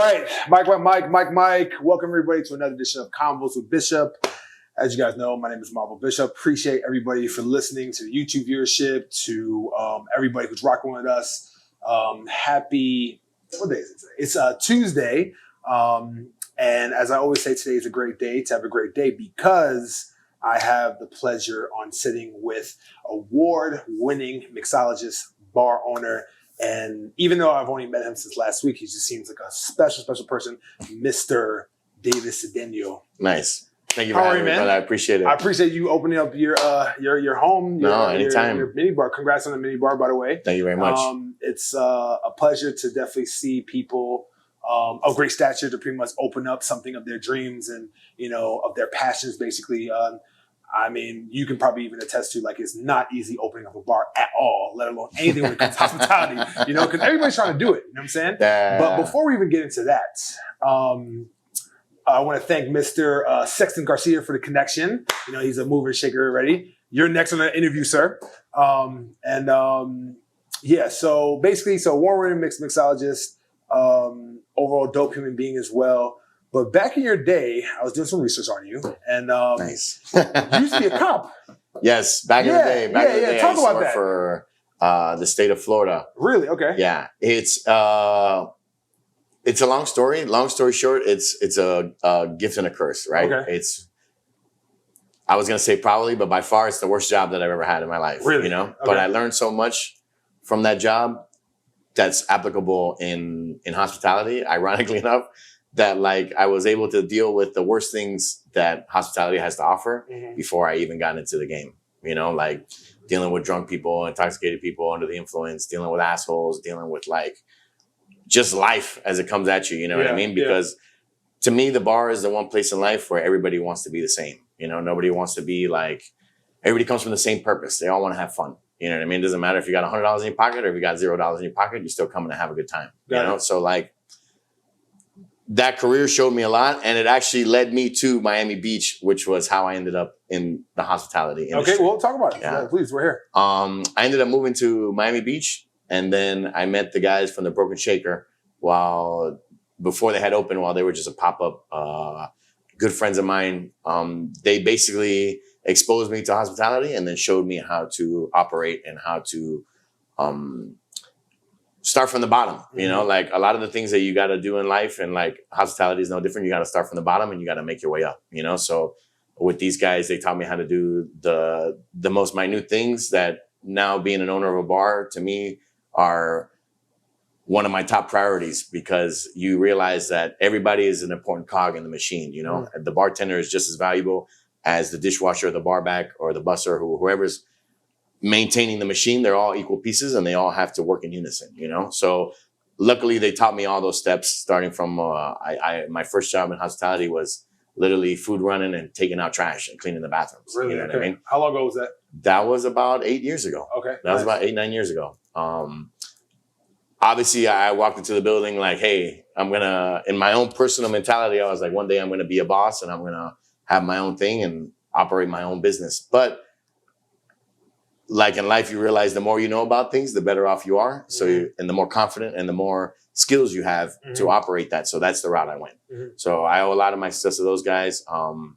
right. Mike. Welcome everybody to another edition of Convos with Bishop. As you guys know, my name is Marvel Bishop. Appreciate everybody for listening to the YouTube viewership, to everybody who's rocking with us. Happy, what day is it today? It's Tuesday. And as I always say, today is a great day to have a great day because I have the pleasure on sitting with award-winning mixologist, bar owner, and even though I've only met him since last week, he just seems like a special person, Mr. David Cedeno. Nice. Thank you for having me, brother. I appreciate it. I appreciate you opening up your home. Anytime. Your minibar. Congrats on the minibar, by the way. Thank you very much. It's a pleasure to definitely see people of great stature to pretty much open up something of their dreams and, of their passions, basically. I mean, you can probably even attest to, like, it's not easy opening up a bar at all, let alone anything when it comes to hospitality, because everybody's trying to do it. You know what I'm saying? But before we even get into that, I want to thank Mr. Sexton Garcia for the connection. He's a mover and shaker already. You're next on the interview, sir. So award-winning mixologist, overall dope human being as well. But back in your day, I was doing some research on you, and nice. You used to be a cop. Yes, back in the day. Talk about that. For the state of Florida. Really? Okay. Yeah, it's a long story. Long story short, it's a gift and a curse, right? Okay. I was gonna say probably, but by far it's the worst job that I've ever had in my life. Really? Okay. But I learned so much from that job that's applicable in hospitality. Ironically enough, that I was able to deal with the worst things that hospitality has to offer before I even got into the game. Dealing with drunk people, intoxicated people under the influence, dealing with assholes, dealing with just life as it comes at you. You know what I mean? Because to me, the bar is the one place in life where everybody wants to be the same. Nobody wants to be everybody comes from the same purpose. They all want to have fun. You know what I mean? It doesn't matter if you got $100 in your pocket or if you got $0 in your pocket, you're still coming to have a good time. So that career showed me a lot, and it actually led me to Miami Beach, which was how I ended up in the hospitality industry. Okay, well, talk about it. Yeah, please, we're here. I ended up moving to Miami Beach, and then I met the guys from the Broken Shaker before they had opened, while they were just a pop-up. Good friends of mine. They basically exposed me to hospitality and then showed me how to operate and how to start from the bottom. A lot of the things that you got to do in life, and hospitality is no different. You got to start from the bottom and you got to make your way up. So with these guys, they taught me how to do the most minute things that now, being an owner of a bar, to me are one of my top priorities, because you realize that everybody is an important cog in the machine. The bartender is just as valuable as the dishwasher or the bar back or the busser, whoever's maintaining the machine. They're all equal pieces and they all have to work in unison, So luckily they taught me all those steps, starting from my first job in hospitality was literally food running and taking out trash and cleaning the bathrooms. Really? What I mean? How long ago was that? That was about 8 years ago. Okay. That was about 8-9 years ago. Obviously I walked into the building hey, in my own personal mentality, I was one day I'm going to be a boss and I'm going to have my own thing and operate my own business. But in life, you realize the more you know about things, the better off you are. So, and the more confident and the more skills you have to operate that. So that's the route I went. So I owe a lot of my success to those guys. And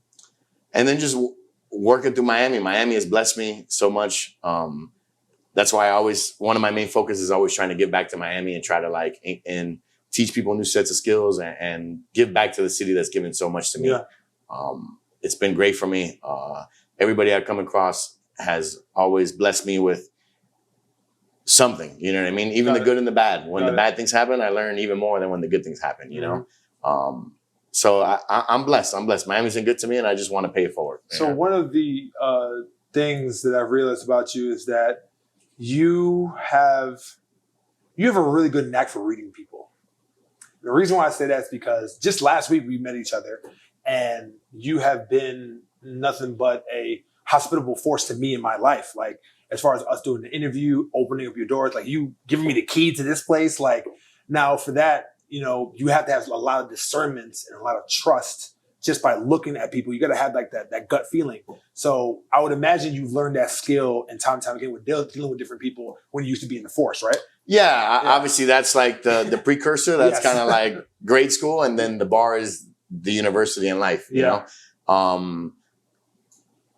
then just working through Miami. Miami has blessed me so much. That's why one of my main focus is always trying to give back to Miami and try to and teach people new sets of skills and give back to the city that's given so much to me. Yeah. It's been great for me. Everybody I've come across has always blessed me with something, you know what I mean? Even the good and the bad. When the bad things happen, I learn even more than when the good things happen, So I'm blessed. Miami's been good to me, and I just want to pay it forward. So one of the things that I've realized about you is that you have a really good knack for reading people. The reason why I say that is because just last week we met each other, and you have been nothing but a hospitable force to me in my life. As far as us doing the interview, opening up your doors, you giving me the key to this place. Now for that, you have to have a lot of discernment and a lot of trust just by looking at people. You got to have like that gut feeling. So I would imagine you've learned that skill and time and time again with dealing with different people when you used to be in the force, right? Yeah. Obviously that's like the precursor. That's Yes. kind of like grade school. And then the bar is the university in life, you know?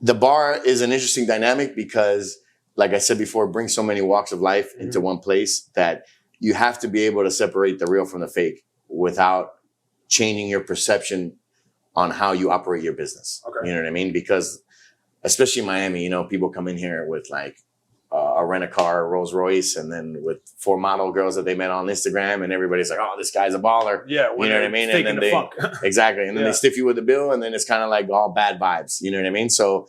The bar is an interesting dynamic because, like I said before, it brings so many walks of life into one place that you have to be able to separate the real from the fake without changing your perception on how you operate your business. Okay. You know what I mean? Because especially in Miami, you know, people come in here with like a rent-a-car Rolls Royce and then with 4 model girls that they met on Instagram and everybody's like, oh, this guy's a baller. Yeah. You know what I mean? And then funk. Exactly. And then they stiff you with the bill and then it's kind of like all bad vibes. You know what I mean? So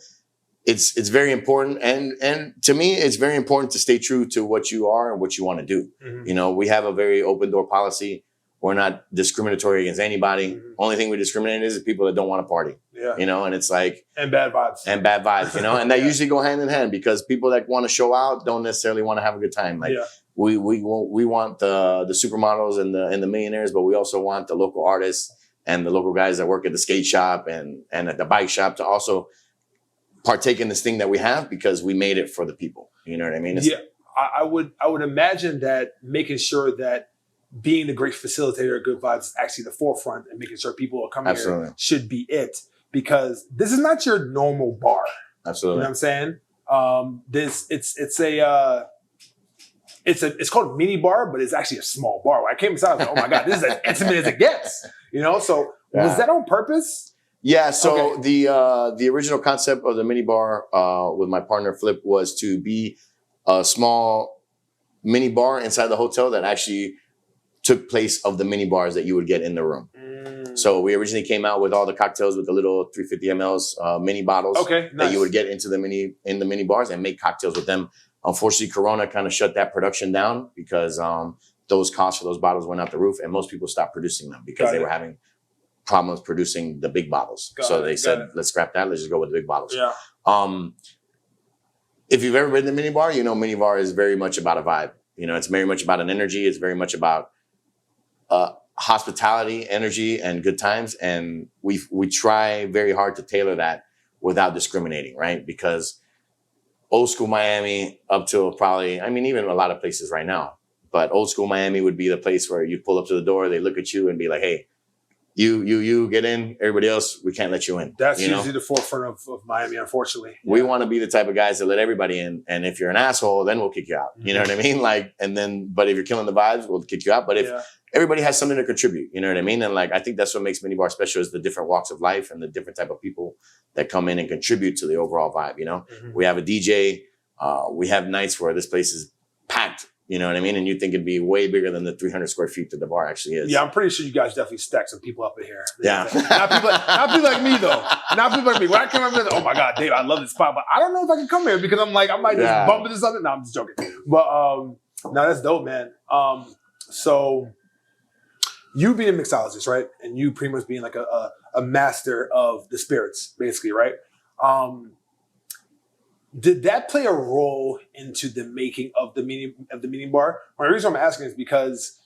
it's very important. And to me, it's very important to stay true to what you are and what you want to do. You know, we have a very open door policy. We're not discriminatory against anybody. Only thing we discriminate is people that don't want to party. Yeah. You know, and it's like... And bad vibes. You know, and that usually go hand in hand because people that want to show out don't necessarily want to have a good time. Like we want the supermodels and the millionaires, but we also want the local artists and the local guys that work at the skate shop and at the bike shop to also partake in this thing that we have because we made it for the people. You know what I mean? I would imagine that making sure that being the great facilitator of good vibes is actually the forefront and making sure people are coming here should be it, because this is not your normal bar. Absolutely. You know what I'm saying? It's called Minibar, but it's actually a small bar. When I came inside, I was like, oh my God, this is as intimate as it gets. You know, so was that on purpose? Yeah. So the original concept of the Minibar with my partner Flip was to be a small mini bar inside the hotel that actually took place of the mini bars that you would get in the room. So we originally came out with all the cocktails with the little 350 mLs mini bottles that you would get into the mini bars and make cocktails with them. Unfortunately, Corona kind of shut that production down because those costs for those bottles went out the roof and most people stopped producing them because they were having problems producing the big bottles. So they said, let's scrap that. Let's just go with the big bottles. Yeah. If you've ever been to mini bar, you know mini bar is very much about a vibe. You know, it's very much about an energy. It's very much about hospitality, energy, and good times. And we try very hard to tailor that without discriminating, right? Because old school Miami up till probably, I mean, even a lot of places right now, but old school Miami would be the place where you pull up to the door, they look at you and be like, hey, you get in, everybody else, we can't let you in. That's usually the forefront of Miami, unfortunately. We want to be the type of guys that let everybody in. And if you're an asshole, then we'll kick you out. You know what I mean? Like, but if you're killing the vibes, we'll kick you out. But if everybody has something to contribute, you know what I mean? And like, I think that's what makes Minibar special is the different walks of life and the different type of people that come in and contribute to the overall vibe, you know? We have a DJ. We have nights where this place is packed. You know what I mean? And you think it'd be way bigger than the 300 square feet that the bar actually is. Yeah, I'm pretty sure you guys definitely stack some people up in here. Yeah. Not people like me, though. Not people like me. When I came up here, oh my God, Dave, I love this spot. But I don't know if I can come here because I'm like, I might just bump into something. No, I'm just joking. But no, that's dope, man. So you being a mixologist, right? And you pretty much being like a master of the spirits, basically, right? Did that play a role into the making of the mini bar? Well, the reason I'm asking is because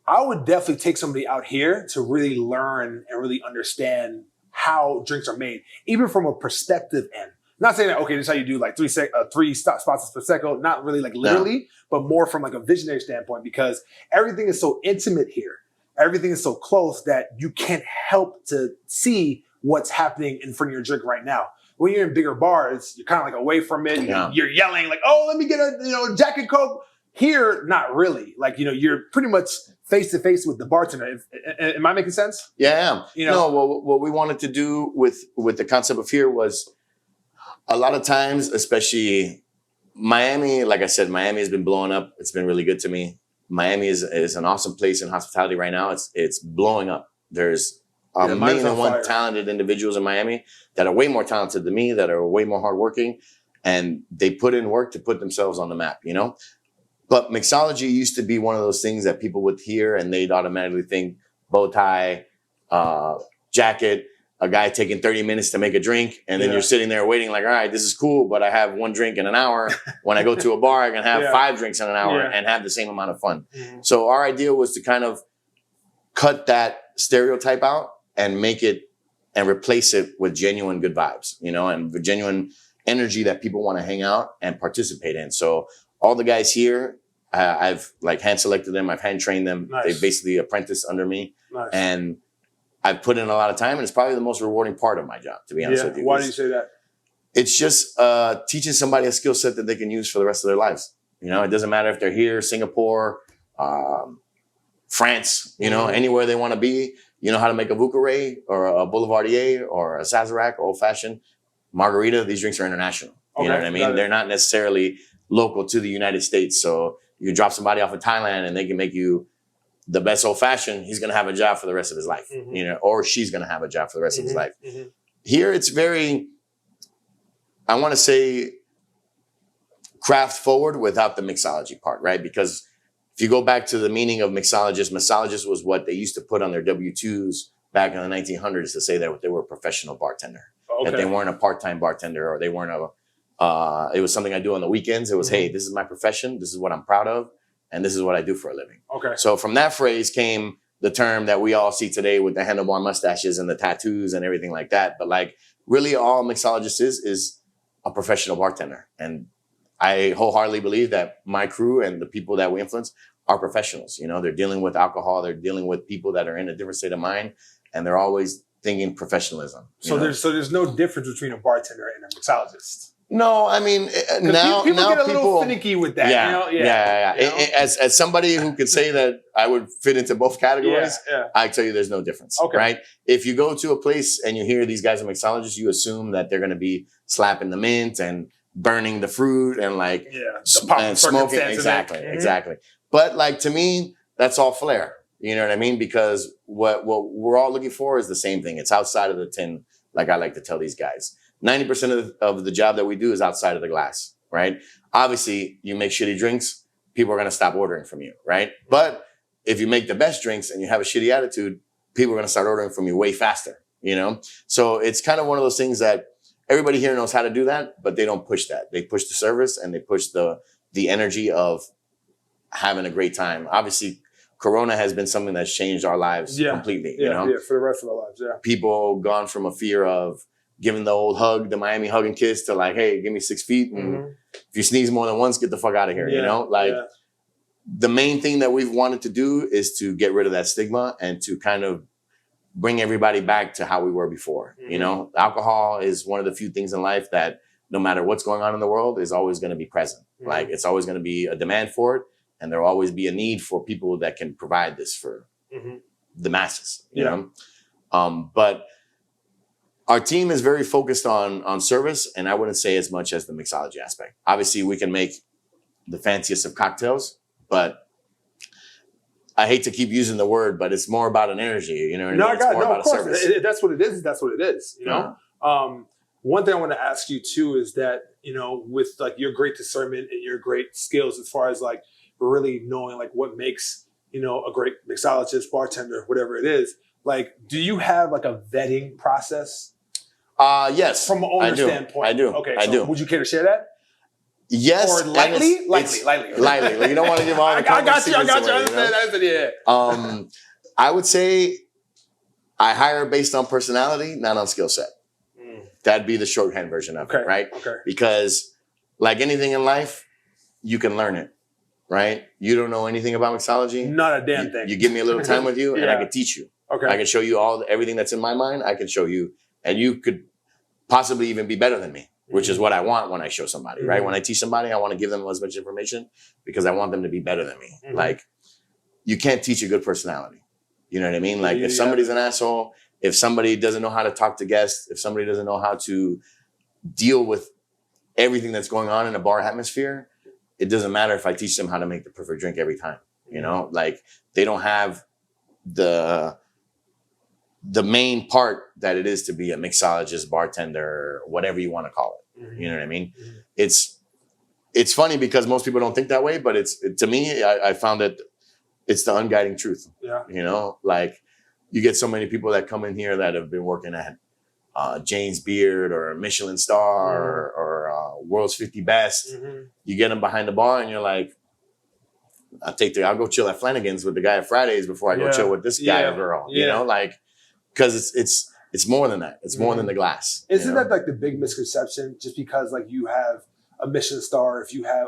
I would definitely take somebody out here to really learn and really understand how drinks are made, even from a perspective end. Not saying that, okay, this is how you do like three spots of Prosecco, not really like literally, but more from like a visionary standpoint, because everything is so intimate here. Everything is so close that you can't help to see what's happening in front of your drink right now. When you're in bigger bars, you're kind of like away from it. You're yelling like, "Oh, let me get a Jack and Coke." Here, not really. Like, you're pretty much face to face with the bartender. Am I making sense? Yeah. No, what we wanted to do with the concept of here was a lot of times, especially Miami. Like I said, Miami has been blowing up. It's been really good to me. Miami is an awesome place in hospitality right now. It's blowing up. There's a million and one talented individuals in Miami that are way more talented than me, that are way more hardworking, and they put in work to put themselves on the map, But mixology used to be one of those things that people would hear and they'd automatically think bow tie, jacket, a guy taking 30 minutes to make a drink, and then you're sitting there waiting like, all right, this is cool, but I have one drink in an hour. When I go to a bar, I can have 5 drinks in an hour and have the same amount of fun. So our idea was to kind of cut that stereotype out and make it and replace it with genuine good vibes, you know, and genuine energy that people want to hang out and participate in. So all the guys here, I've like hand selected them. I've hand trained them. Nice. They basically apprentice under me. Nice. And I've put in a lot of time, and it's probably the most rewarding part of my job, to be honest with you. Why do you say that? It's just teaching somebody a skill set that they can use for the rest of their lives. You know, it doesn't matter if they're here, Singapore, France, you know, anywhere they want to be. You know how to make a Vucare or a Boulevardier or a Sazerac or old fashioned margarita. These drinks are international. You know what I mean? They're not necessarily local to the United States. So you drop somebody off in Thailand and they can make you the best old fashioned. He's going to have a job for the rest of his life, you know, or she's going to have a job for the rest of his life. Here, it's very, I want to say, craft forward without the mixology part, right? Because if you go back to the meaning of mixologist was what they used to put on their W-2s back in the 1900s to say that they were a professional bartender, that they weren't a part-time bartender, or they weren't it was something I do on the weekends. It was, hey, this is my profession. This is what I'm proud of. And this is what I do for a living. Okay. So from that phrase came the term that we all see today with the handlebar mustaches and the tattoos and everything like that. But like really all a mixologist is a professional bartender. And I wholeheartedly believe that my crew and the people that we influence are professionals. You know, they're dealing with alcohol. They're dealing with people that are in a different state of mind, and they're always thinking professionalism. So there's no difference between a bartender and a mixologist. No, I mean now people get a little finicky with that. Yeah, you know? You know? As somebody who could say that I would fit into both categories, I tell you there's no difference. Okay. Right? If you go to a place and you hear these guys are mixologists, you assume that they're going to be slapping the mint and burning the fruit and like and smoking. Exactly. But like to me, that's all flair. You know what I mean? Because what we're all looking for is the same thing. It's outside of the tin, like I like to tell these guys. 90% of the job that we do is outside of the glass, right? Obviously, you make shitty drinks, people are going to stop ordering from you, right? But if you make the best drinks and you have a shitty attitude, people are going to start ordering from you way faster, you know? So it's kind of one of those things that everybody here knows how to do that, but they don't push that. They push the service and they push the energy of having a great time. Obviously, Corona has been something that's changed our lives completely, you know? Yeah, for the rest of our lives, People gone from a fear of giving the old hug, the Miami hug and kiss, to like, hey, give me 6 feet. And if you sneeze more than once, get the fuck out of here. You know, like the main thing that we've wanted to do is to get rid of that stigma and to kind of bring everybody back to how we were before. You know, alcohol is one of the few things in life that no matter what's going on in the world is always going to be present. Like it's always going to be a demand for it. And there'll always be a need for people that can provide this for the masses, you know? But our team is very focused on service, and I wouldn't say as much as the mixology aspect. Obviously, we can make the fanciest of cocktails, but I hate to keep using the word, but it's more about an energy, you know? No, of course. That's what it is. That's what it is, you know? One thing I want to ask you, too, is that, you know, with like your great discernment and your great skills as far as like really knowing like what makes, you know, a great mixologist, bartender, whatever it is, like, do you have like a vetting process? Yes. From an owner standpoint. I do. Okay. I do. Would you care to share that? Yes. Or lightly? Lightly. Like, you don't want to give all the I got you. away, I understand. I would say I hire based on personality, not on skill set. That'd be the shorthand version of it, right? Okay. Because like anything in life, you can learn it, right? You don't know anything about mixology. Not a damn thing. You give me a little time with you and I can teach you. Okay. I can show you everything that's in my mind. I can show you. And you could possibly even be better than me, which is what I want when I show somebody, right? When I teach somebody, I want to give them as much information because I want them to be better than me. Like, you can't teach a good personality. You know what I mean? Like, if somebody's an asshole, if somebody doesn't know how to talk to guests, if somebody doesn't know how to deal with everything that's going on in a bar atmosphere, it doesn't matter if I teach them how to make the perfect drink every time. You know, like, they don't have the main part that it is to be a mixologist, bartender, whatever you want to call it. You know what I mean? It's funny because most people don't think that way, but to me, I found that it's the unguiding truth. Yeah. You know, like you get so many people that come in here that have been working at Jane's Beard or Michelin Star or World's 50 Best. You get them behind the bar and you're like, I'll go chill at Flanagan's with the guy at Fridays before I go chill with this guy or girl. You know, like, because it's It's more than that. It's more than the glass. Isn't that like the big misconception? Just because like you have a Michelin star, if you have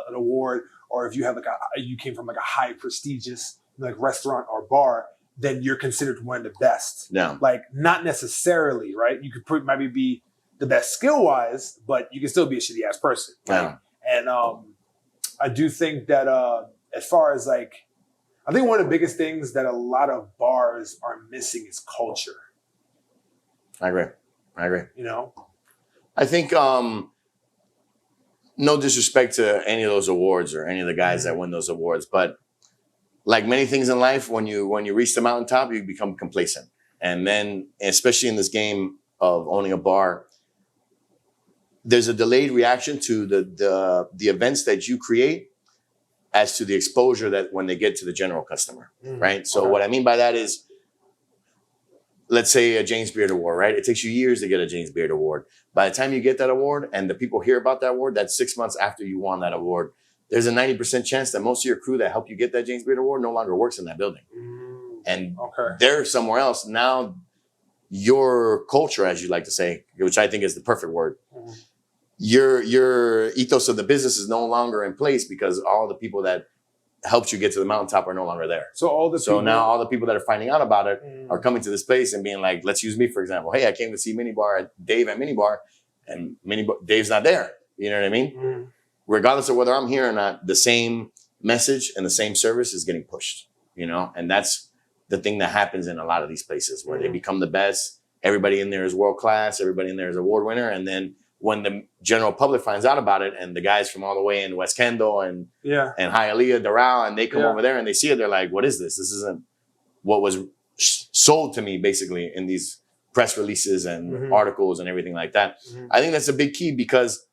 an award, or if you have you came from like a high prestigious like restaurant or bar, then you're considered one of the best. Yeah. Like not necessarily, right? You could maybe be the best skill wise, but you can still be a shitty ass person. Right? Yeah. And I do think that as far as like, I think one of the biggest things that a lot of bars are missing is culture. I agree. You know? I think no disrespect to any of those awards or any of the guys that win those awards, but like many things in life, when you reach the mountaintop, you become complacent. And then, especially in this game of owning a bar, there's a delayed reaction to the events that you create as to the exposure that when they get to the general customer, right? So what I mean by that is, let's say a James Beard Award, right? It takes you years to get a James Beard Award. By the time you get that award and the people hear about that award, that's 6 months after you won that award. There's a 90% chance that most of your crew that helped you get that James Beard Award no longer works in that building. And they're somewhere else. Now, your culture, as you like to say, which I think is the perfect word, your ethos of the business is no longer in place because all the people that helped you get to the mountaintop are no longer there. So now all the people that are finding out about it are coming to this place and being like, let's use me, for example. Hey, I came to see Dave at Minibar, and Dave's not there. You know what I mean? Regardless of whether I'm here or not, the same message and the same service is getting pushed, you know? And that's the thing that happens in a lot of these places where they become the best. Everybody in there is world class. Everybody in there is award winner. And then when the general public finds out about it, and the guys from all the way in West Kendall and Hialeah, Doral, and they come over there and they see it, they're like, what is this? This isn't what was sold to me, basically, in these press releases and articles and everything like that. I think that's a big key because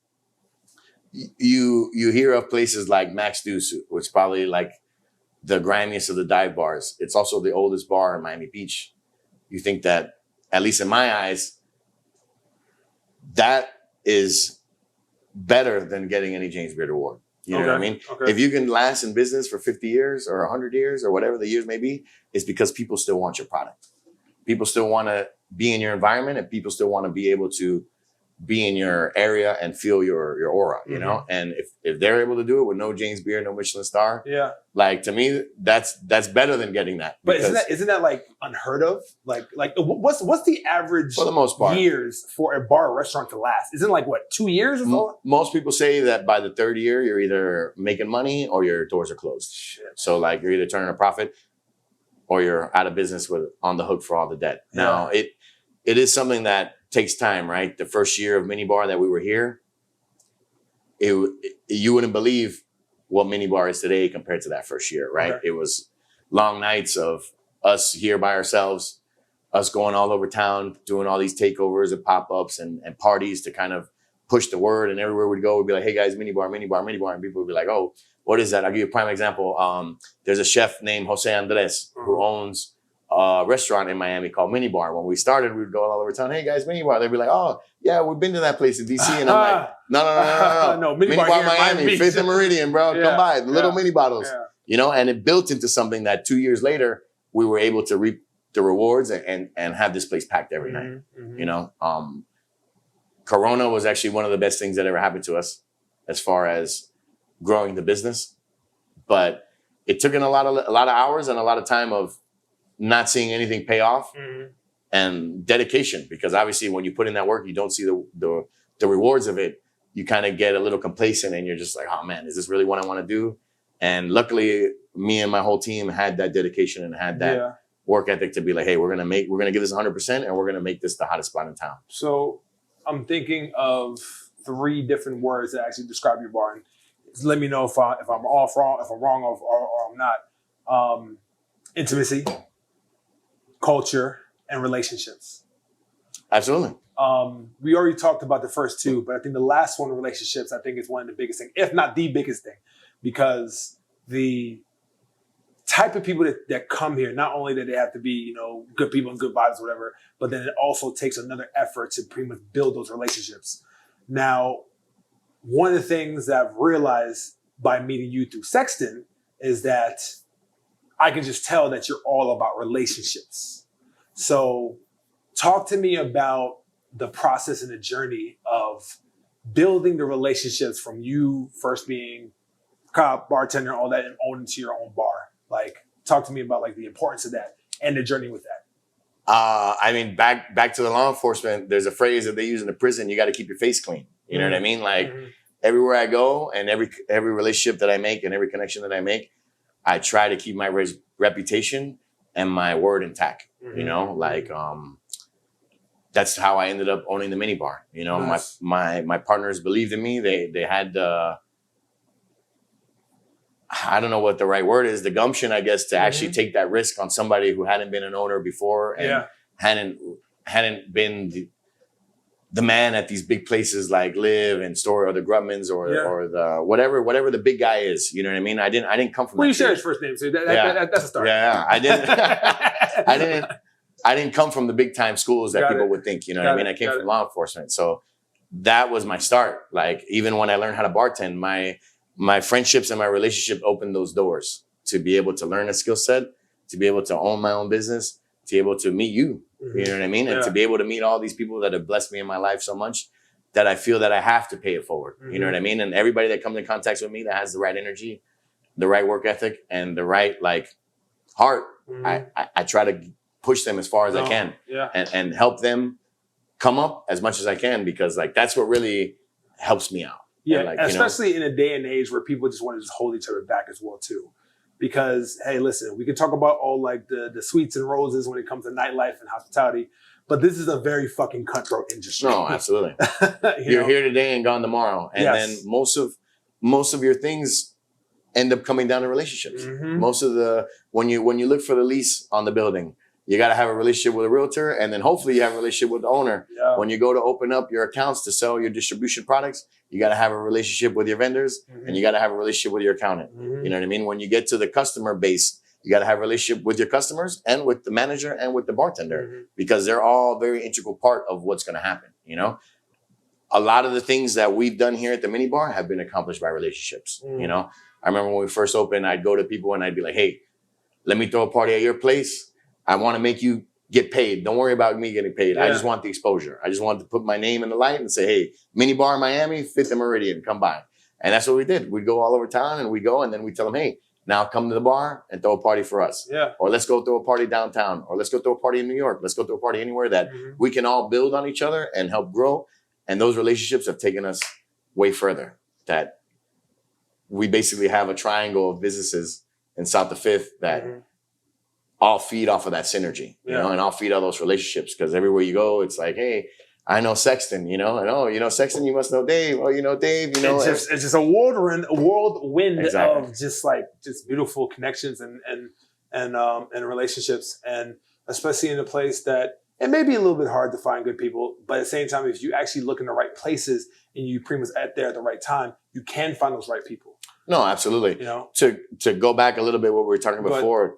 you hear of places like Max Deuce, which is probably like the grimiest of the dive bars. It's also the oldest bar in Miami Beach. You think that, at least in my eyes, that is better than getting any James Beard Award. You know what I mean? If you can last in business for 50 years or 100 years or whatever the years may be, it's because people still want your product. People still want to be in your environment, and people still want to be able to be in your area and feel your aura, you know? And if they're able to do it with no James Beard, no Michelin star, like to me, that's better than getting that. But isn't that like unheard of? Like what's the average for the most part years for a bar or restaurant to last? Isn't it like what, 2 years or so? Most people say that by the third year, you're either making money or your doors are closed. Shit. So like you're either turning a profit or you're out of business with on the hook for all the debt. Now it is something that takes time, right? The first year of Minibar that we were here, you wouldn't believe what Minibar is today compared to that first year, right? It was long nights of us here by ourselves, us going all over town, doing all these takeovers and pop-ups and parties to kind of push the word. And everywhere we'd go, we'd be like, hey guys, Minibar. And people would be like, oh, what is that? I'll give you a prime example. There's a chef named Jose Andres who owns a restaurant in Miami called Minibar. When we started, we would go all over town. Hey guys, Minibar. They'd be like, oh yeah, we've been to that place in DC. And I'm like, no, Minibar Miami, 5th and Meridian, bro. Come by, the little mini bottles. You know, and it built into something that 2 years later, we were able to reap the rewards and have this place packed every night. You know, Corona was actually one of the best things that ever happened to us as far as growing the business. But it took in a lot of hours and a lot of time of not seeing anything pay off and dedication, because obviously when you put in that work, you don't see the rewards of it. You kind of get a little complacent and you're just like, oh man, is this really what I want to do? And luckily me and my whole team had that dedication and had that work ethic to be like, hey, we're going to give this 100% and we're going to make this the hottest spot in town. So I'm thinking of 3 different words that actually describe your bar. And let me know if I'm wrong or I'm not. Intimacy, culture, and relationships. Absolutely. We already talked about the first 2, but I think the last one, relationships, I think is one of the biggest things, if not the biggest thing, because the type of people that come here, not only that they have to be, you know, good people and good vibes, whatever, but then it also takes another effort to pretty much build those relationships. Now, one of the things that I've realized by meeting you through Sexton is that I can just tell that you're all about relationships. So talk to me about the process and the journey of building the relationships from you first being cop, bartender, all that, and owning to your own bar. Like, talk to me about like the importance of that and the journey with that. I mean, back to the law enforcement, there's a phrase that they use in the prison, you got to keep your face clean. You know what I mean? Like everywhere I go and every relationship that I make and every connection that I make, I try to keep my reputation and my word intact. You know, like, that's how I ended up owning the Minibar. You know, nice. my partners believed in me. They had, I don't know what the right word is, the gumption, I guess, to actually take that risk on somebody who hadn't been an owner before and hadn't been the man at these big places like Live and Store or the Grumman's or the whatever the big guy is. You know what I mean? I didn't come from. Well, you said his first name, so that's a start. Yeah, I didn't come from the big time schools that people would think. You know what I mean? I came from law enforcement, so that was my start. Like even when I learned how to bartend, my friendships and my relationship opened those doors to be able to learn a skill set, to be able to own my own business, to be able to meet you. You know what I mean? And to be able to meet all these people that have blessed me in my life so much that I feel that I have to pay it forward. You know what I mean? And everybody that comes in contact with me that has the right energy, the right work ethic, and the right like heart, I try to push them as far as I can and help them come up as much as I can, because like that's what really helps me out. Yeah, like, especially in a day and age where people just want to just hold each other back as well too. Because, hey, listen, we can talk about all like the sweets and roses when it comes to nightlife and hospitality, but this is a very fucking cutthroat industry. No, absolutely. You're here today and gone tomorrow. And then most of your things end up coming down to relationships. Most of when you look for the lease on the building, you got to have a relationship with a realtor, and then hopefully you have a relationship with the owner. Yeah. When you go to open up your accounts to sell your distribution products, you got to have a relationship with your vendors, and you got to have a relationship with your accountant. You know what I mean? When you get to the customer base, you got to have a relationship with your customers and with the manager and with the bartender, because they're all very integral part of what's going to happen. You know, a lot of the things that we've done here at the Minibar have been accomplished by relationships. You know, I remember when we first opened, I'd go to people and I'd be like, "Hey, let me throw a party at your place. I want to make you get paid. Don't worry about me getting paid. I just want the exposure. I just want to put my name in the light and say, hey, Minibar in Miami, 5th and Meridian, come by." And that's what we did. We'd go all over town and we go, and then we tell them, hey, now come to the bar and throw a party for us. Yeah. Or let's go throw a party downtown. Or let's go throw a party in New York. Let's go throw a party anywhere that we can all build on each other and help grow. And those relationships have taken us way further. That we basically have a triangle of businesses in South the 5th that all feed off of that synergy, you know, and all feed all those relationships, because everywhere you go, it's like, hey, I know Sexton, you know, and oh, you know Sexton, you must know Dave. Oh, you know Dave, you know. It's just a whirlwind of just beautiful connections and relationships, and especially in a place that it may be a little bit hard to find good people, but at the same time, if you actually look in the right places and you pretty much at the right time, you can find those right people. No, absolutely. You know, to go back a little bit what we were talking before.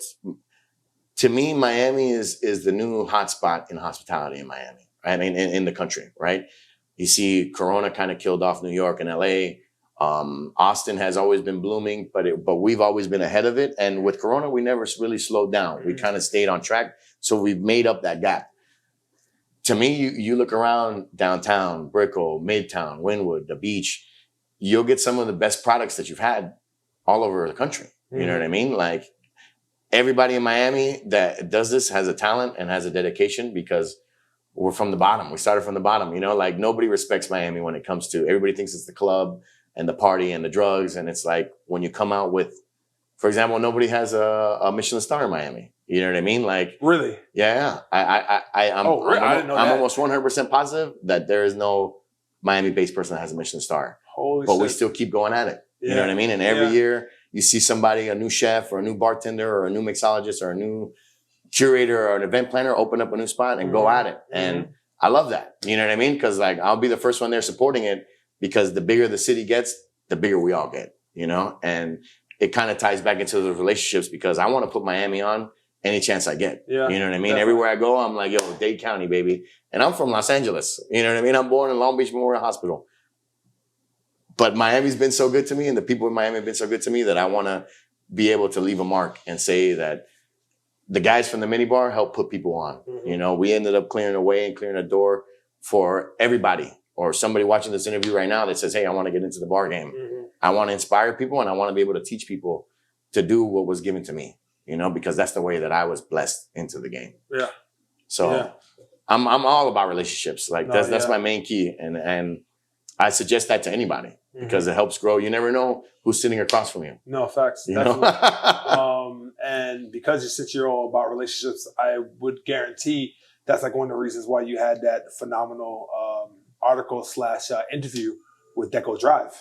To me, Miami is the new hotspot in hospitality in Miami, right? I mean, in the country, right? You see Corona kind of killed off New York and LA. Austin has always been blooming, but we've always been ahead of it. And with Corona, we never really slowed down. We kind of stayed on track. So we've made up that gap. To me, you look around downtown, Brickell, Midtown, Wynwood, the beach, you'll get some of the best products that you've had all over the country. You know what I mean? Like, everybody in Miami that does this has a talent and has a dedication, because we're from the bottom. We started from the bottom, you know, like nobody respects Miami when it comes to, everybody thinks it's the club and the party and the drugs. And it's like, when you come out with, for example, nobody has a Michelin star in Miami. You know what I mean? Like, really? Yeah. I'm almost 100% positive that there is no Miami-based person that has a Michelin star. Holy shit. We still keep going at it. You know what I mean? And every year, you see somebody, a new chef or a new bartender or a new mixologist or a new curator or an event planner open up a new spot and go at it. And I love that. You know what I mean? Because like, I'll be the first one there supporting it, because the bigger the city gets, the bigger we all get, you know? And it kind of ties back into the relationships, because I want to put Miami on any chance I get. Yeah, you know what I mean? Definitely. Everywhere I go, I'm like, yo, Dade County, baby. And I'm from Los Angeles. You know what I mean? I'm born in Long Beach Memorial Hospital. But Miami's been so good to me, and the people in Miami have been so good to me, that I want to be able to leave a mark and say that the guys from the Minibar helped put people on. You know, we ended up clearing a way and clearing a door for everybody, or somebody watching this interview right now that says, hey, I want to get into the bar game. I want to inspire people, and I want to be able to teach people to do what was given to me, you know, because that's the way that I was blessed into the game. Yeah. So I'm all about relationships. Like that's my main key. And I suggest that to anybody because it helps grow. You never know who's sitting across from you. No, facts. You know? And because since you're all about relationships, I would guarantee that's like one of the reasons why you had that phenomenal article / interview with Deco Drive.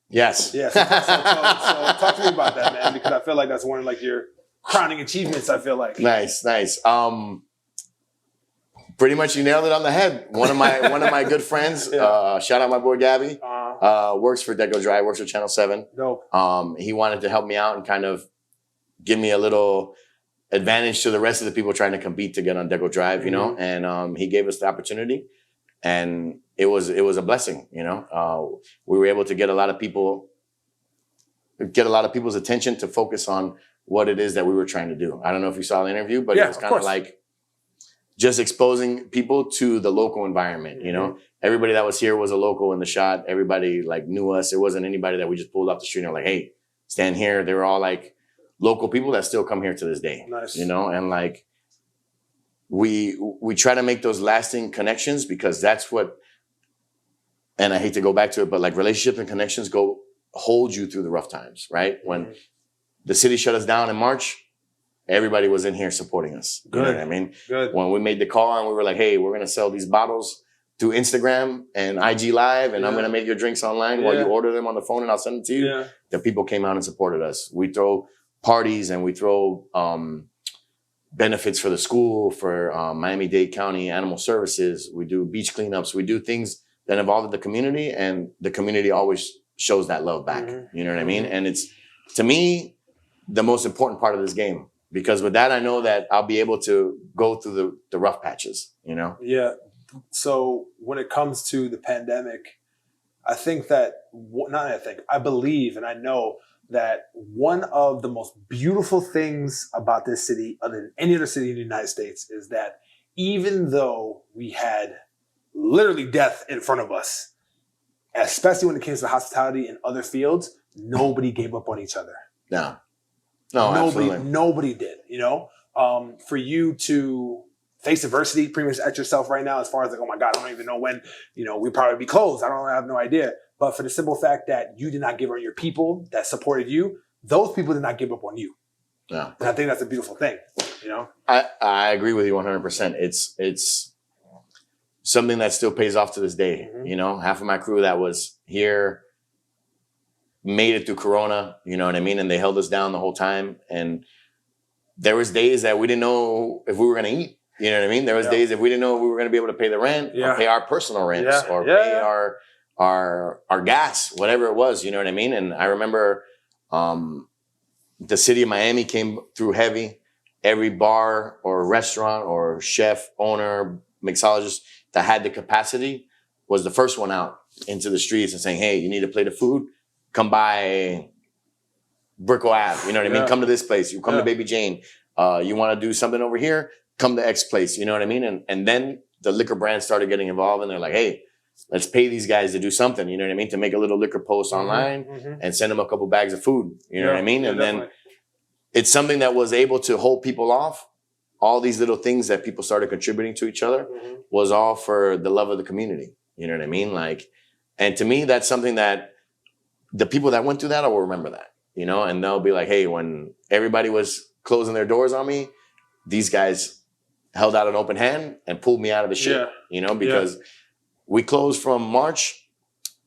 Yes. Yeah. So talk to me about that, man, because I feel like that's one of like your crowning achievements. I feel like. Nice. Pretty much you nailed it on the head. One of my good friends, shout out my boy Gabby, works for Deco Drive, works for Channel 7. Dope. He wanted to help me out and kind of give me a little advantage to the rest of the people trying to compete to get on Deco Drive, you know, and he gave us the opportunity, and it was a blessing, you know. We were able to get a lot of people's attention to focus on what it is that we were trying to do. I don't know if you saw the interview, but it was kind of like just exposing people to the local environment, you know. Everybody that was here was a local in the shot. Everybody like knew us. It wasn't anybody that we just pulled off the street and were like, hey, stand here. They were all like local people that still come here to this day. Nice. You know, and like we try to make those lasting connections because that's what, and I hate to go back to it, but like relationships and connections hold you through the rough times, right? When the city shut us down in March, everybody was in here supporting us. You know what I mean? Good. When we made the call and we were like, hey, we're going to sell these bottles through Instagram and IG Live, and I'm going to make your drinks online while you order them on the phone and I'll send it to you. Yeah. The people came out and supported us. We throw parties and we throw benefits for the school, for Miami-Dade County Animal Services. We do beach cleanups. We do things that involve the community, and the community always shows that love back. You know what I mean? And it's, to me, the most important part of this game. Because with that, I know that I'll be able to go through the rough patches, you know? Yeah. So when it comes to the pandemic, I believe and I know that one of the most beautiful things about this city, other than any other city in the United States, is that even though we had literally death in front of us, especially when it came to hospitality and other fields, nobody gave up on each other. Nobody did, you know? For you to face adversity pretty much at yourself right now, as far as like, oh my God, I don't even know when, you know, we'll probably be closed. I have no idea. But for the simple fact that you did not give up on your people that supported you, those people did not give up on you. Yeah. And I think that's a beautiful thing, you know? I agree with you 100%. It's something that still pays off to this day. You know, half of my crew that was here made it through Corona, you know what I mean? And they held us down the whole time. And there was days that we didn't know if we were going to eat. You know what I mean? There was days if we didn't know if we were going to be able to pay the rent or pay our personal rents or pay our gas, whatever it was. You know what I mean? And I remember the city of Miami came through heavy. Every bar or restaurant or chef, owner, mixologist that had the capacity was the first one out into the streets and saying, hey, you need a plate of food? Come by Brickell Ave. You know what I mean? Come to this place. You come to Baby Jane. You want to do something over here? Come to X place. You know what I mean? And then the liquor brands started getting involved and they're like, hey, let's pay these guys to do something. You know what I mean? To make a little liquor post online and send them a couple bags of food. You know what I mean? And then it's something that was able to hold people off. All these little things that people started contributing to each other was all for the love of the community. You know what I mean? Like, and to me, that's something that the people that went through that, I will remember that, you know, and they'll be like, hey, when everybody was closing their doors on me, these guys held out an open hand and pulled me out of the shit, you know, because we closed from March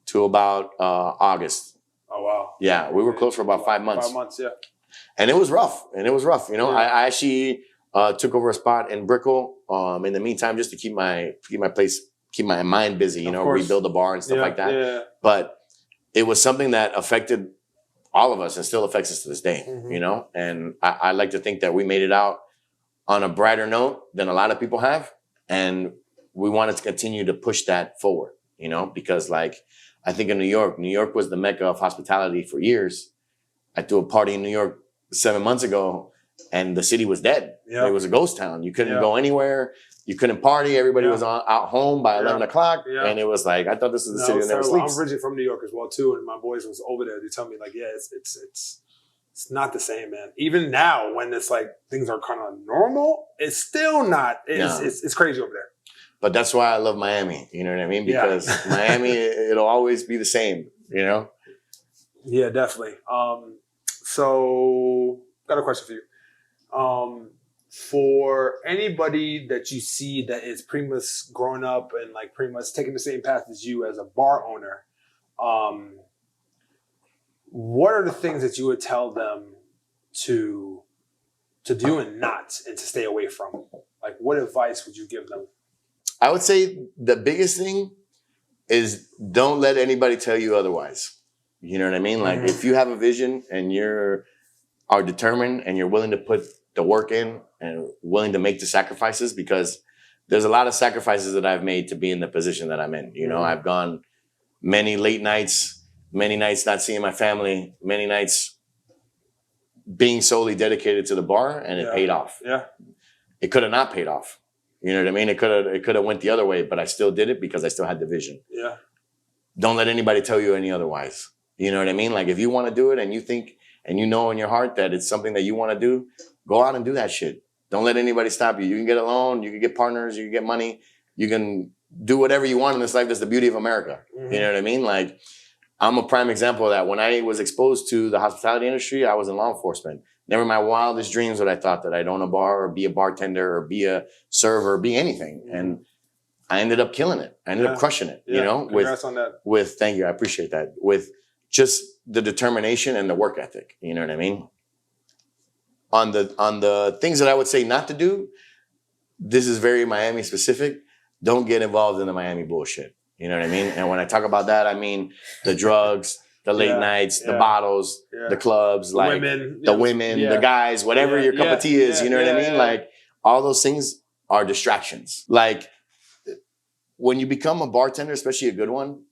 to about August. Oh, wow. Yeah. We were closed for about 5 months. 5 months. Yeah. And it was rough. You know, I actually took over a spot in Brickell in the meantime, just to keep my mind busy, you know, rebuild the bar and stuff like that. Yeah. But it was something that affected all of us and still affects us to this day, you know? And I like to think that we made it out on a brighter note than a lot of people have. And we wanted to continue to push that forward, you know? Because like, I think in New York was the mecca of hospitality for years. I threw a party in New York 7 months ago and the city was dead. Yeah. It was a ghost town. You couldn't go anywhere. You couldn't party. Everybody was out home by 11 o'clock. Yeah. And it was like, I thought this was the city that never sleeps. I'm originally from New York as well, too. And my boys was over there. They tell me, like, yeah, it's not the same, man. Even now, when it's like things are kind of normal, it's still not. It's crazy over there. But that's why I love Miami. You know what I mean? Because Miami, it'll always be the same, you know? Yeah, definitely. So, got a question for you. For anybody that you see that is pretty much growing up and like pretty much taking the same path as you as a bar owner, what are the things that you would tell them to do and to stay away from? Like, what advice would you give them? I would say the biggest thing is don't let anybody tell you otherwise. You know what I mean? Like, if you have a vision and are determined and you're willing to put the work in and willing to make the sacrifices, because there's a lot of sacrifices that I've made to be in the position that I'm in. You know, I've gone many late nights, many nights not seeing my family, many nights being solely dedicated to the bar, and it paid off. Yeah. It could have not paid off. You know what I mean? It could have went the other way, but I still did it because I still had the vision. Yeah. Don't let anybody tell you any otherwise. You know what I mean? Like, if you want to do it and you think and you know in your heart that it's something that you want to do, go out and do that shit. Don't let anybody stop you. You can get a loan, you can get partners, you can get money, you can do whatever you want in this life. That's the beauty of America. You know what I mean? Like, I'm a prime example of that. When I was exposed to the hospitality industry, I was in law enforcement. Never in my wildest dreams would I thought that I'd own a bar or be a bartender or be a server or be anything. And I ended up killing it. I ended up crushing it, you know, congrats on that. Thank you. I appreciate that. With just the determination and the work ethic. You know what I mean? On the things that I would say not to do, this is very Miami specific. Don't get involved in the Miami bullshit. You know what I mean? And when I talk about that, I mean the drugs, the late nights, the bottles, the clubs, the women, the guys, whatever your cup of tea is. You know what I mean? Like, all those things are distractions. Like, when you become a bartender, especially a good one,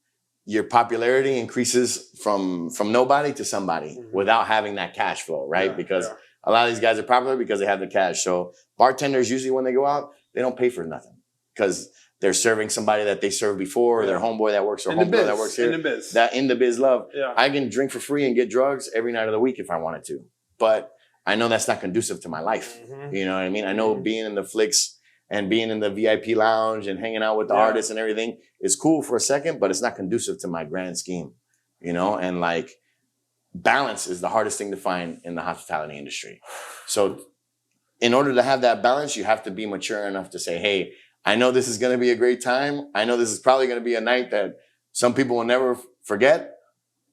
your popularity increases from nobody to somebody without having that cash flow, right? Because a lot of these guys are popular because they have the cash. So bartenders, usually when they go out, they don't pay for nothing because they're serving somebody that they served before, or their homeboy that works, or homegirl that works here. In the biz. That in the biz love. Yeah. I can drink for free and get drugs every night of the week if I wanted to. But I know that's not conducive to my life. You know what I mean? I know being in the flicks and being in the VIP lounge and hanging out with the artists and everything is cool for a second, but it's not conducive to my grand scheme, you know? And like, balance is the hardest thing to find in the hospitality industry. So in order to have that balance, you have to be mature enough to say, hey, I know this is going to be a great time. I know this is probably going to be a night that some people will never forget,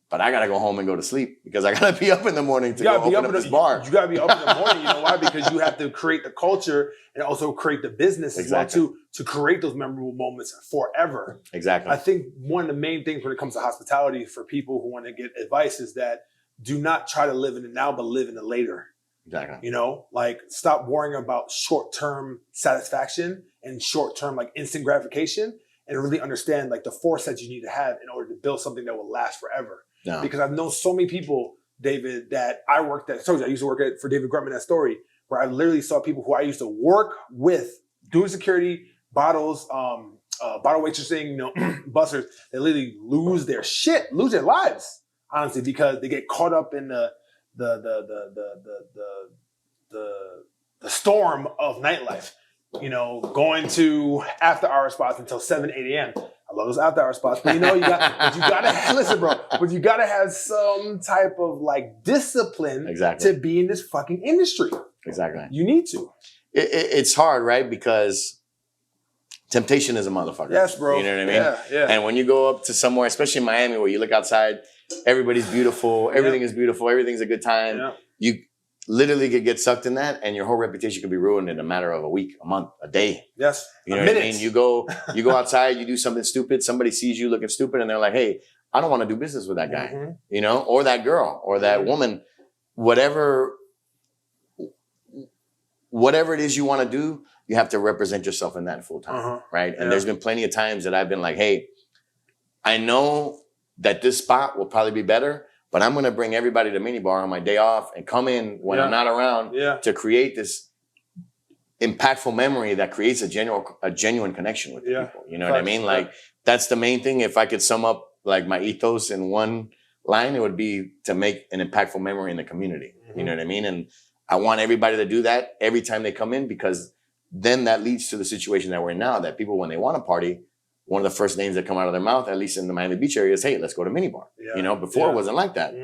but I got to go home and go to sleep because I got to be up in the morning to go open up this bar. You got to be up in the morning. You know why? Because you have to create the culture and also create the business as well too, to create those memorable moments forever. Exactly. I think one of the main things when it comes to hospitality for people who want to get advice is that do not try to live in the now, but live in the later. Exactly. You know, like, stop worrying about short-term satisfaction and short-term, like, instant gratification, and really understand, like, the foresight you need to have in order to build something that will last forever. Yeah. Because I've known so many people, David, that I worked at. I told you I used to work for David Grutman, that story, where I literally saw people who I used to work with, doing security, bottles, bottle waitressing, you know, busters. They literally lose their shit, lose their lives, honestly, because they get caught up in the storm of nightlife. You know, going to after-hour spots until 7, 8 a.m. I love those after-hour spots, but you know, you gotta listen, bro. But you gotta have some type of like discipline to be in this fucking industry. Exactly. You need to. It's hard, right? Because temptation is a motherfucker. Yes, bro. You know what I mean? Yeah. And when you go up to somewhere, especially in Miami, where you look outside, everybody's beautiful, everything is beautiful, everything's a good time. Yeah. You literally could get sucked in that, and your whole reputation could be ruined in a matter of a week, a month, a day. Yes. You know what I mean? You go outside, you do something stupid, somebody sees you looking stupid, and they're like, hey, I don't want to do business with that guy, you know, or that girl, or that woman, whatever it is you want to do, you have to represent yourself in that full time, right? And there's been plenty of times that I've been like, hey, I know that this spot will probably be better, but I'm going to bring everybody to Minibar on my day off and come in when I'm not around to create this impactful memory that creates a genuine connection with the people. You know what I mean? Like that's the main thing. If I could sum up like my ethos in one line, it would be to make an impactful memory in the community. You know what I mean? And I want everybody to do that every time they come in, because then that leads to the situation that we're in now, that people, when they want to party, one of the first names that come out of their mouth, at least in the Miami Beach area, is, hey, let's go to Minibar. You know, before it wasn't like that.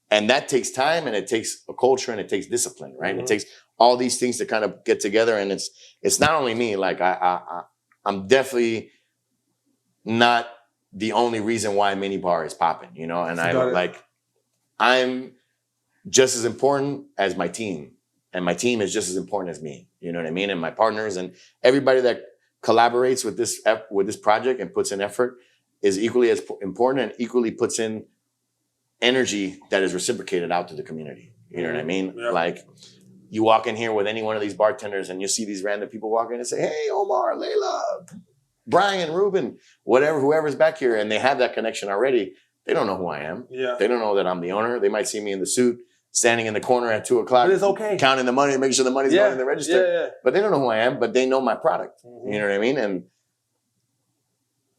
And that takes time, and it takes a culture, and it takes discipline, right? It takes all these things to kind of get together. And it's not only me, like I'm definitely not the only reason why Minibar is popping, you know, and I'm just as important as my team, and my team is just as important as me. You know what I mean? And my partners and everybody that collaborates with this project and puts in effort is equally as important, and equally puts in energy that is reciprocated out to the community. You know what I mean? Like you walk in here with any one of these bartenders and you see these random people walk in and say, hey, Omar, Layla, Brian, Ruben, whatever, whoever's back here, and they have that connection already. They don't know who I am. They don't know that I'm the owner. They might see me in the suit, standing in the corner at 2:00, but it's okay, counting the money, making sure the money's going in the register. But they don't know who I am, but they know my product. You know what I mean? And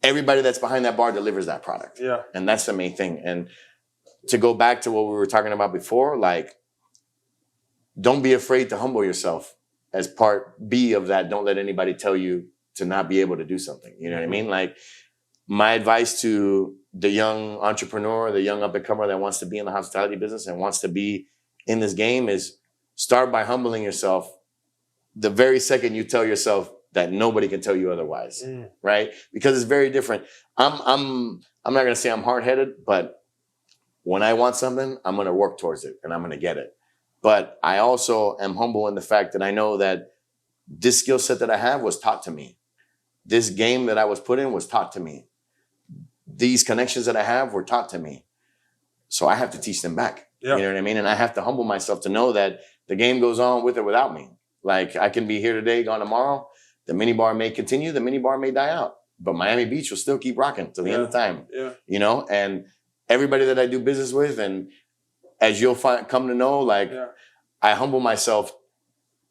everybody that's behind that bar delivers that product. And that's the main thing. And to go back to what we were talking about before, like, don't be afraid to humble yourself as part B of that. Don't let anybody tell you to not be able to do something. You know what I mean? Like, my advice to the young entrepreneur, the young up-and-comer that wants to be in the hospitality business and wants to be in this game is start by humbling yourself the very second you tell yourself that nobody can tell you otherwise, right? Because it's very different. I'm not going to say I'm hard-headed, but when I want something, I'm going to work towards it and I'm going to get it. But I also am humble in the fact that I know that this skill set that I have was taught to me. This game that I was put in was taught to me. These connections that I have were taught to me. So I have to teach them back. You know what I mean? And I have to humble myself to know that the game goes on with or without me. Like, I can be here today, gone tomorrow. The Minibar may continue. The Minibar may die out. But Miami Beach will still keep rocking till the end of time. You know? And everybody that I do business with, and as you'll come to know, like, I humble myself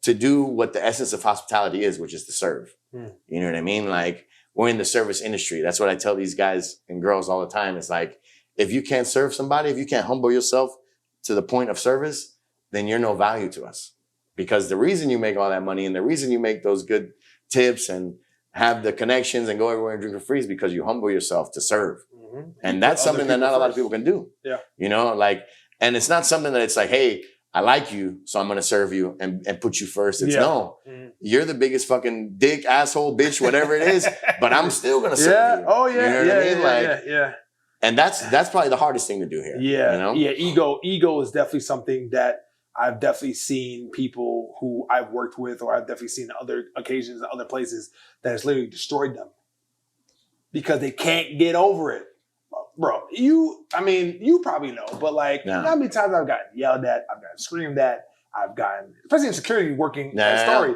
to do what the essence of hospitality is, which is to serve. You know what I mean? Like, we're in the service industry. That's what I tell these guys and girls all the time. It's like, if you can't serve somebody, if you can't humble yourself to the point of service, then you're no value to us. Because the reason you make all that money and the reason you make those good tips and have the connections and go everywhere and drink for free is because you humble yourself to serve. And that's something that not a lot of people can do. You know, like, and it's not something that it's like, hey, I like you, so I'm going to serve you and put you first. It's no, you're the biggest fucking dick, asshole, bitch, whatever it is, but I'm still going to serve you. Oh, you know what I mean? Like, And that's probably the hardest thing to do here. You know? Ego is definitely something that I've definitely seen people who I've worked with, or I've definitely seen other occasions, other places, that has literally destroyed them because they can't get over it. Bro, you probably know, but like, you know how many times I've gotten yelled at, I've gotten screamed at, I've gotten, especially in security working at Story,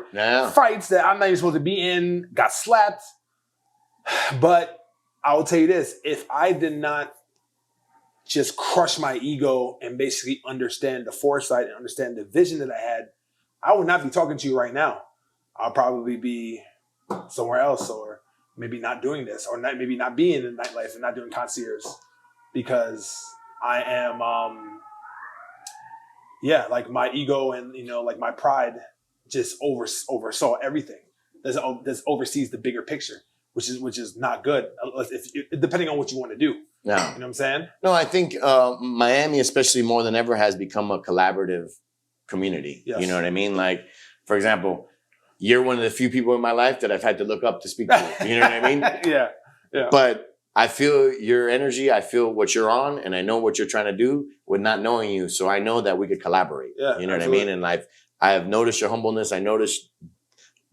fights that I'm not even supposed to be in, got slapped. But I will tell you this, if I did not just crush my ego and basically understand the foresight and understand the vision that I had, I would not be talking to you right now. I'll probably be somewhere else, or maybe not doing this, or maybe not being in nightlife and not doing concierge, because I am, like my ego and, you know, like my pride just oversaw everything. This oversees the bigger picture, which is not good, depending on what you want to do. You know what I'm saying? No, I think Miami, especially more than ever, has become a collaborative community. You know what I mean? Like, for example, you're one of the few people in my life that I've had to look up to speak to. You know what I mean? Yeah. But I feel your energy. I feel what you're on, and I know what you're trying to do with not knowing you. So I know that we could collaborate. You know what I mean? And I have noticed your humbleness. I noticed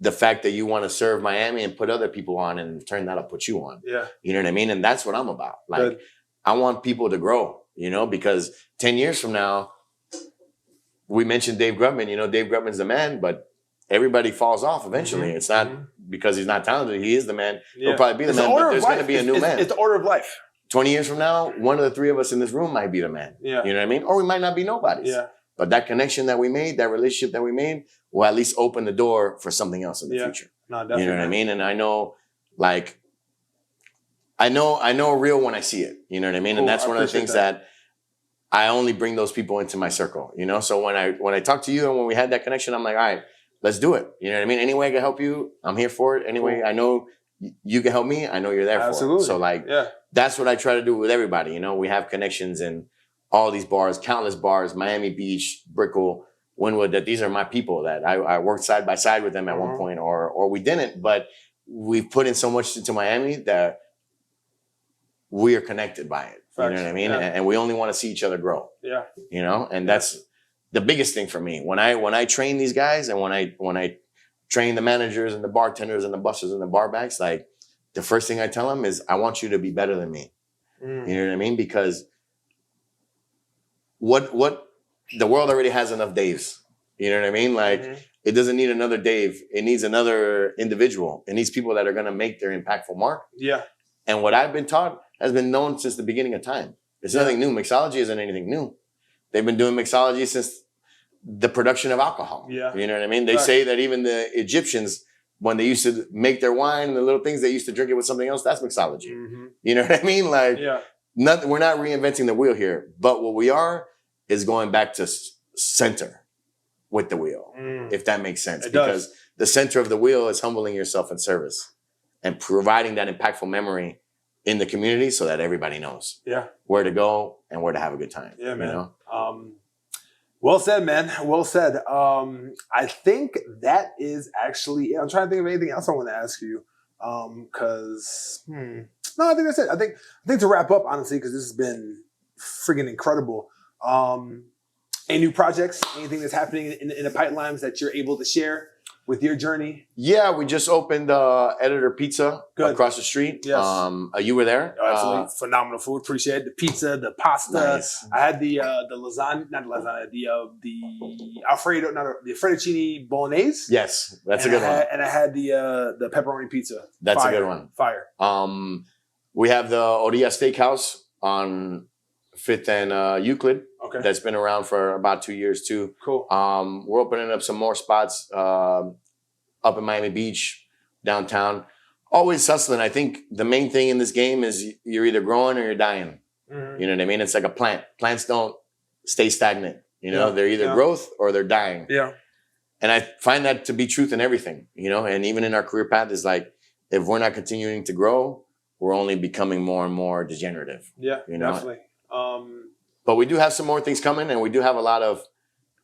the fact that you want to serve Miami and put other people on, and turn that up, put you on. You know what I mean? And that's what I'm about. Like, I want people to grow, you know, because 10 years from now, we mentioned Dave Grubman. You know, Dave Grubman's the man, but everybody falls off eventually. It's not because he's not talented. He is the man. He'll probably be the man, but there's going to be a new man. It's the order of life. 20 years from now, one of the three of us in this room might be the man. Yeah. You know what I mean? Or we might not be nobodies. Yeah. But that connection that we made, that relationship that we made, will at least open the door for something else in the future. No, definitely. You know what I mean? And I know, like, I know real when I see it. You know what I mean? And that's one of the things that I only bring those people into my circle. You know, so when I talk to you and when we had that connection, I'm like, all right, let's do it. You know what I mean? Any way I can help you, I'm here for it. Anyway, I know you can help me. I know you're there for it. So like, that's what I try to do with everybody. You know, we have connections in all these bars, countless bars, Miami Beach, Brickell, Wynwood, that these are my people that I worked side by side with them at one point, or we didn't, but we've put in so much into Miami that we are connected by it. You know what I mean? Yeah. And we only want to see each other grow. Yeah. You know, and that's the biggest thing for me. When I train these guys and when I train the managers and the bartenders and the busters and the barbacks, like the first thing I tell them is, I want you to be better than me. You know what I mean? Because what the world already has enough Daves. You know what I mean? Like it doesn't need another Dave. It needs another individual. It needs people that are going to make their impactful mark. Yeah. And what I've been taught has been known since the beginning of time. It's nothing new. Mixology isn't anything new. They've been doing mixology since the production of alcohol. Yeah. You know what I mean? They say that even the Egyptians, when they used to make their wine and the little things, they used to drink it with something else. That's mixology. You know what I mean? Like, we're not reinventing the wheel here. But what we are is going back to center with the wheel, if that makes sense. Because the center of the wheel is humbling yourself in service and providing that impactful memory in the community so that everybody knows where to go and where to have a good time. Yeah, man. You know? Well said, man. Well said. I think that is actually it. I'm trying to think of anything else I want to ask you. No, I think that's it. I think to wrap up, honestly, because this has been friggin' incredible. Any new projects? Anything that's happening in the pipelines that you're able to share with your journey? Yeah, we just opened Editor Pizza across the street. Yes. You were there? Oh, absolutely. Phenomenal food. Appreciate it. The pizza, the pasta. Nice. I had the lasagna, not the lasagna, the Alfredo, the fettuccine bolognese. Yes, that's a good one. And I had the pepperoni pizza. That's a good one. Fire. We have the Orilla Steakhouse on 5th and Euclid. Okay. That's been around for about 2 years too. Cool. We're opening up some more spots up in Miami Beach, downtown. Always hustling. I think the main thing in this game is you're either growing or you're dying. You know what I mean? It's like a plant. Plants don't stay stagnant. You know, they're either growth or they're dying. Yeah. And I find that to be truth in everything, you know, and even in our career path is like, if we're not continuing to grow, we're only becoming more and more degenerative. Yeah, you know? Definitely. But we do have some more things coming, and we do have a lot of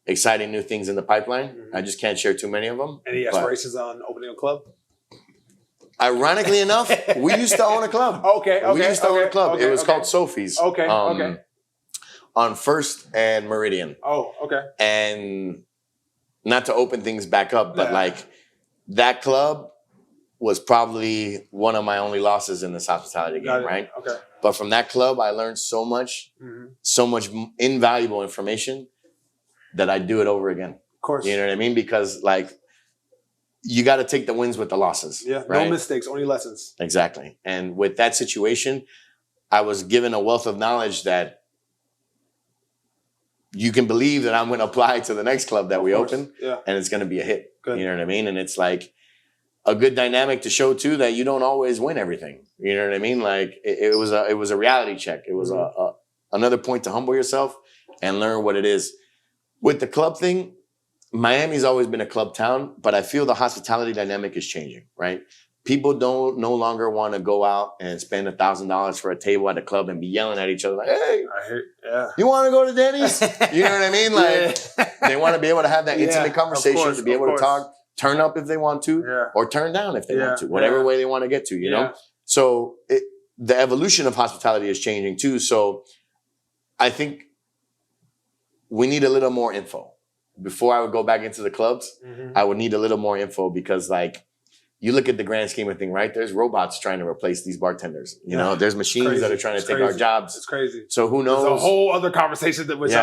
exciting new things in the pipeline. I just can't share too many of them. Any aspirations on opening a club? Ironically enough, we used to own a club. We used to own a club. It was called Sophie's. On 1st and Meridian. Oh, okay. And not to open things back up, but like that club was probably one of my only losses in this hospitality game, right? Okay. But from that club, I learned so much invaluable information that I do it over again. Of course. You know what I mean? Because like, you got to take the wins with the losses. Yeah. Right? No mistakes, only lessons. Exactly. And with that situation, I was given a wealth of knowledge that you can believe that I'm going to apply to the next club that we open. Yeah. And it's going to be a hit. Good. You know what I mean? And it's like a good dynamic to show too that you don't always win everything. You know what I mean? Like it was a reality check. It was another point to humble yourself and learn what it is. With the club thing, Miami's always been a club town, but I feel the hospitality dynamic is changing, right? People no longer want to go out and spend $1,000 for a table at a club and be yelling at each other like, "Hey, you want to go to Denny's?" You know what I mean? Like they want to be able to have that intimate conversation, to be able to talk, turn up if they want to, or turn down if they want to, whatever way they want to get to, you know? So the evolution of hospitality is changing too. So I think we need a little more info. Before I would go back into the clubs, I would need a little more info because like, you look at the grand scheme of thing, right? There's robots trying to replace these bartenders. You know, there's machines that are trying to take our jobs. It's crazy. So who knows? There's a whole other conversation that was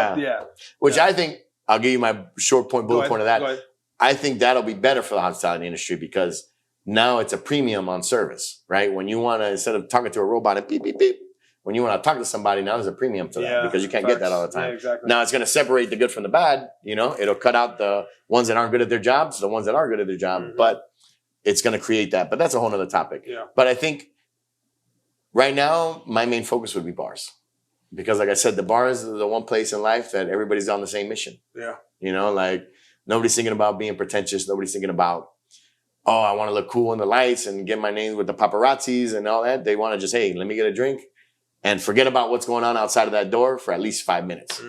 Which I think, I'll give you my short point, bullet point of that. I think that'll be better for the hospitality industry because now it's a premium on service, right? When you want to, instead of talking to a robot and beep, beep, beep, when you want to talk to somebody, now there's a premium to that because you can't get that all the time. Yeah, exactly. Now it's going to separate the good from the bad. You know, it'll cut out the ones that aren't good at their jobs, the ones that are good at their job, but it's going to create that. But that's a whole nother topic. Yeah. But I think right now, my main focus would be bars. Because like I said, the bar is the one place in life that everybody's on the same mission. Yeah. You know, like nobody's thinking about being pretentious. Nobody's thinking about, oh, I want to look cool in the lights and get my name with the paparazzis and all that. They want to just, hey, let me get a drink and forget about what's going on outside of that door for at least 5 minutes.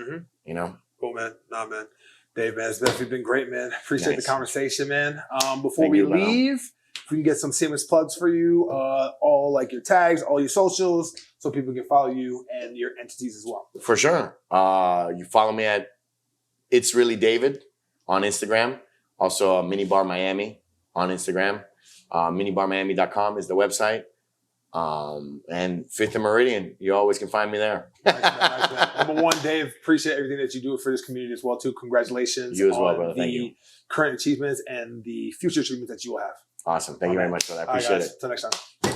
You know? Cool, man. Nah, man. Dave, man, it's definitely been great, man. Appreciate the conversation, man. Before Thank we you, leave, if we can get some seamless plugs for you, all like your tags, all your socials, so people can follow you and your entities as well. For sure. You follow me at It's Really David on Instagram. Also, Minibar Miami on Instagram. Minibarmiami.com is the website. And Fifth and Meridian, you always can find me there. Nice, man. Number one, Dave, appreciate everything that you do for this community as well, too. Congratulations. You as well, on brother. Thank you. the current achievements and the future achievements that you will have. Awesome. Thank you very much for that. I appreciate it. Until next time.